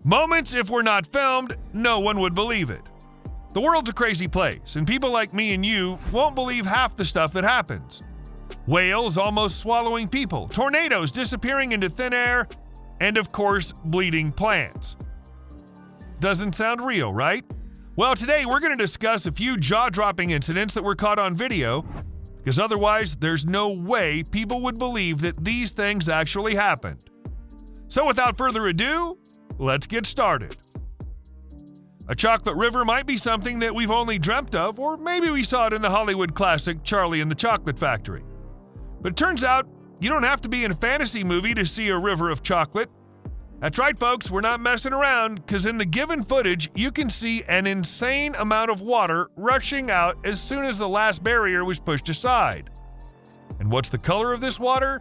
Moments, if we're not filmed, no one would believe it. The world's a crazy place, and people like me and you won't believe half the stuff that happens. Whales almost swallowing people, tornadoes disappearing into thin air, and of course, bleeding plants. Doesn't sound real, right? Well, today we're going to discuss a few jaw-dropping incidents that were caught on video, because otherwise there's no way people would believe that these things actually happened. So without further ado, let's get started. A chocolate river might be something that we've only dreamt of, or maybe we saw it in the Hollywood classic Charlie and the Chocolate Factory. But it turns out you don't have to be in a fantasy movie to see a river of chocolate. That's right, folks, we're not messing around, because in the given footage, you can see an insane amount of water rushing out as soon as the last barrier was pushed aside. And what's the color of this water?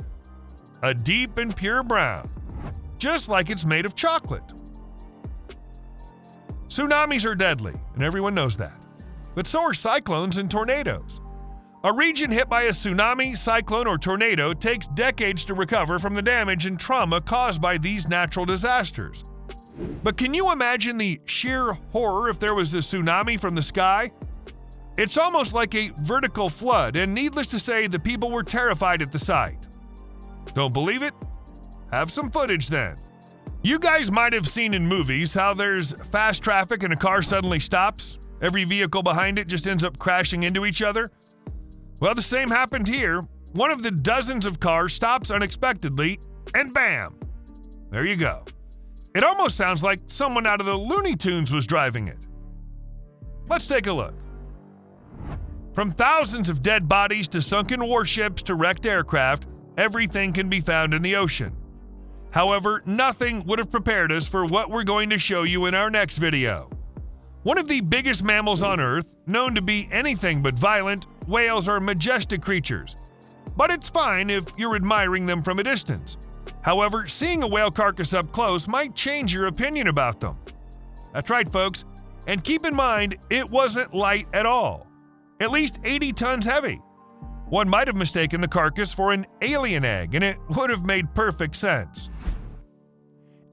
A deep and pure brown, just like it's made of chocolate. Tsunamis are deadly, and everyone knows that. But so are cyclones and tornadoes. A region hit by a tsunami, cyclone, or tornado takes decades to recover from the damage and trauma caused by these natural disasters. But can you imagine the sheer horror if there was a tsunami from the sky? It's almost like a vertical flood, and needless to say, the people were terrified at the sight. Don't believe it? Have some footage then. You guys might have seen in movies how there's fast traffic and a car suddenly stops. Every vehicle behind it just ends up crashing into each other. Well, the same happened here. One of the dozens of cars stops unexpectedly, and bam! There you go. It almost sounds like someone out of the Looney Tunes was driving it. Let's take a look. From thousands of dead bodies to sunken warships to wrecked aircraft, everything can be found in the ocean. However, nothing would have prepared us for what we're going to show you in our next video. One of the biggest mammals on Earth, known to be anything but violent, whales are majestic creatures. But it's fine if you're admiring them from a distance. However, seeing a whale carcass up close might change your opinion about them. That's right, folks. And keep in mind, it wasn't light at all. At least 80 tons heavy. One might have mistaken the carcass for an alien egg, and it would have made perfect sense.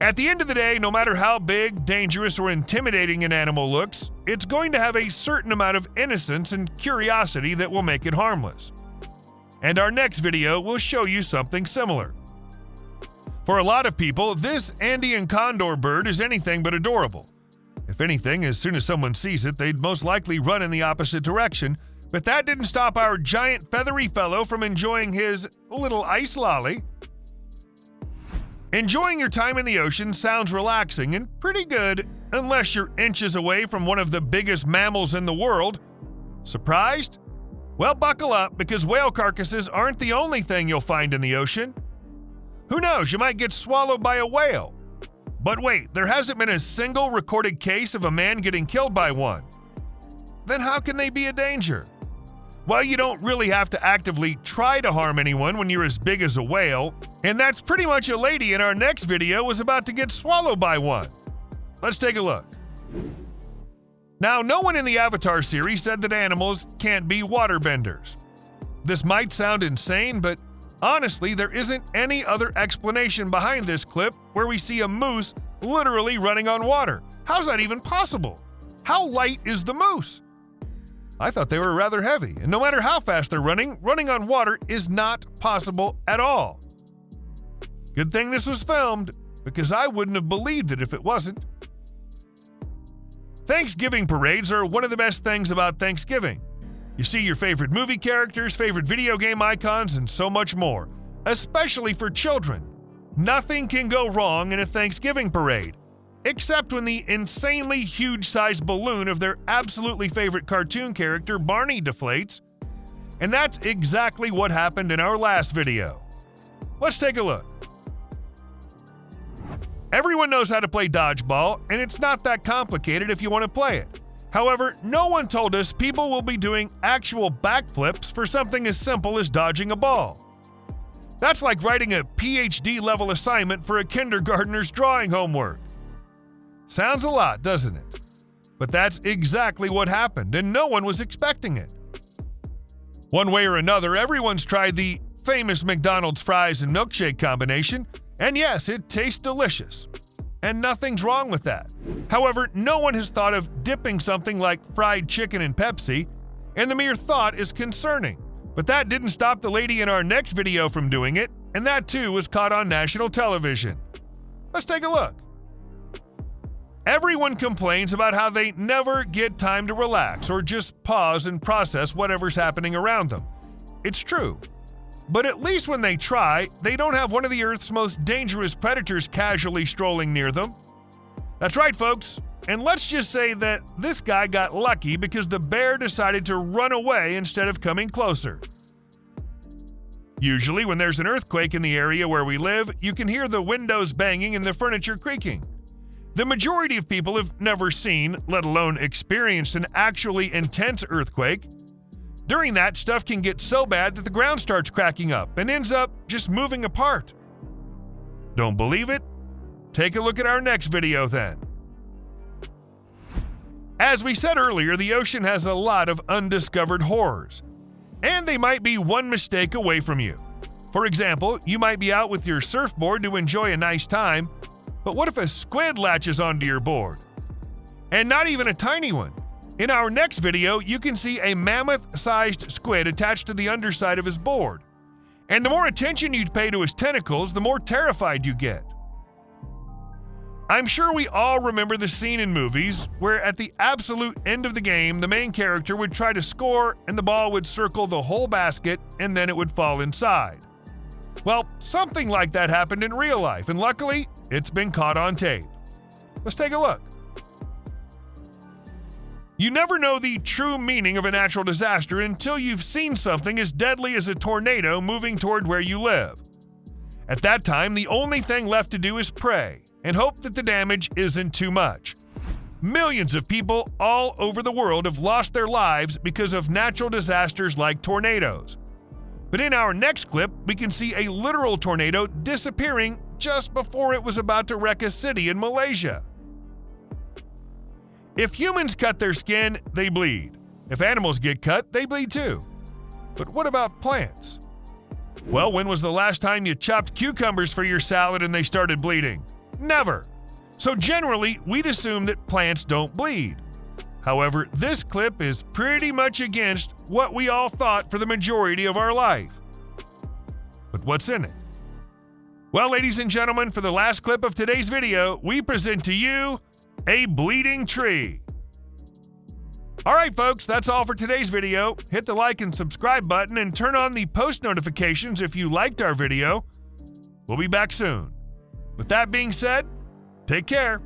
At the end of the day, no matter how big, dangerous, or intimidating an animal looks, it's going to have a certain amount of innocence and curiosity that will make it harmless. And our next video will show you something similar. For a lot of people, this Andean condor bird is anything but adorable. If anything, as soon as someone sees it, they'd most likely run in the opposite direction, but that didn't stop our giant feathery fellow from enjoying his little ice lolly. Enjoying your time in the ocean sounds relaxing and pretty good, unless you're inches away from one of the biggest mammals in the world. Surprised? Well, buckle up, because whale carcasses aren't the only thing you'll find in the ocean. Who knows, you might get swallowed by a whale. But wait, there hasn't been a single recorded case of a man getting killed by one. Then how can they be a danger? Well, you don't really have to actively try to harm anyone when you're as big as a whale, and that's pretty much a lady in our next video was about to get swallowed by one. Let's take a look. Now, no one in the Avatar series said that animals can't be waterbenders. This might sound insane, but honestly, there isn't any other explanation behind this clip where we see a moose literally running on water. How's that even possible? How light is the moose? I thought they were rather heavy, and no matter how fast they're running on water is not possible at all. Good thing this was filmed, because I wouldn't have believed it if it wasn't. Thanksgiving parades are one of the best things about Thanksgiving. You see your favorite movie characters, favorite video game icons, and so much more, especially for children. Nothing can go wrong in a Thanksgiving parade, except when the insanely huge-sized balloon of their absolutely favorite cartoon character, Barney, deflates. And that's exactly what happened in our last video. Let's take a look. Everyone knows how to play dodgeball, and it's not that complicated if you want to play it. However, no one told us people will be doing actual backflips for something as simple as dodging a ball. That's like writing a PhD-level assignment for a kindergartner's drawing homework. Sounds a lot, doesn't it? But that's exactly what happened, and no one was expecting it. One way or another, everyone's tried the famous McDonald's fries and milkshake combination, and yes, it tastes delicious. and nothing's wrong with that. However, no one has thought of dipping something like fried chicken in Pepsi, and the mere thought is concerning. But that didn't stop the lady in our next video from doing it, and that too was caught on national television. Let's take a look. Everyone complains about how they never get time to relax or just pause and process whatever's happening around them. It's true. But at least when they try, they don't have one of the Earth's most dangerous predators casually strolling near them. That's right, folks. And let's just say that this guy got lucky because the bear decided to run away instead of coming closer. Usually, when there's an earthquake in the area where we live, you can hear the windows banging and the furniture creaking. The majority of people have never seen, let alone experienced, an actually intense earthquake. During that, stuff can get so bad that the ground starts cracking up and ends up just moving apart. Don't believe it? Take a look at our next video then. As we said earlier, the ocean has a lot of undiscovered horrors, and they might be one mistake away from you. For example, you might be out with your surfboard to enjoy a nice time, but what if a squid latches onto your board? And not even a tiny one. In our next video, you can see a mammoth-sized squid attached to the underside of his board. And the more attention you pay to his tentacles, the more terrified you get. I'm sure we all remember the scene in movies where at the absolute end of the game, the main character would try to score and the ball would circle the whole basket and then it would fall inside. Well, something like that happened in real life, and luckily, it's been caught on tape. Let's take a look. You never know the true meaning of a natural disaster until you've seen something as deadly as a tornado moving toward where you live. At that time, the only thing left to do is pray and hope that the damage isn't too much. Millions of people all over the world have lost their lives because of natural disasters like tornadoes. But in our next clip, we can see a literal tornado disappearing just before it was about to wreck a city in Malaysia. If humans cut their skin, they bleed. If animals get cut, they bleed too. But what about plants? Well, when was the last time you chopped cucumbers for your salad and they started bleeding? Never. So generally, we'd assume that plants don't bleed. However, this clip is pretty much against what we all thought for the majority of our life. But what's in it? Well, ladies and gentlemen, for the last clip of today's video, we present to you a bleeding tree. All right, folks, that's all for today's video. Hit the like and subscribe button and turn on the post notifications if you liked our video. We'll be back soon. With that being said, take care.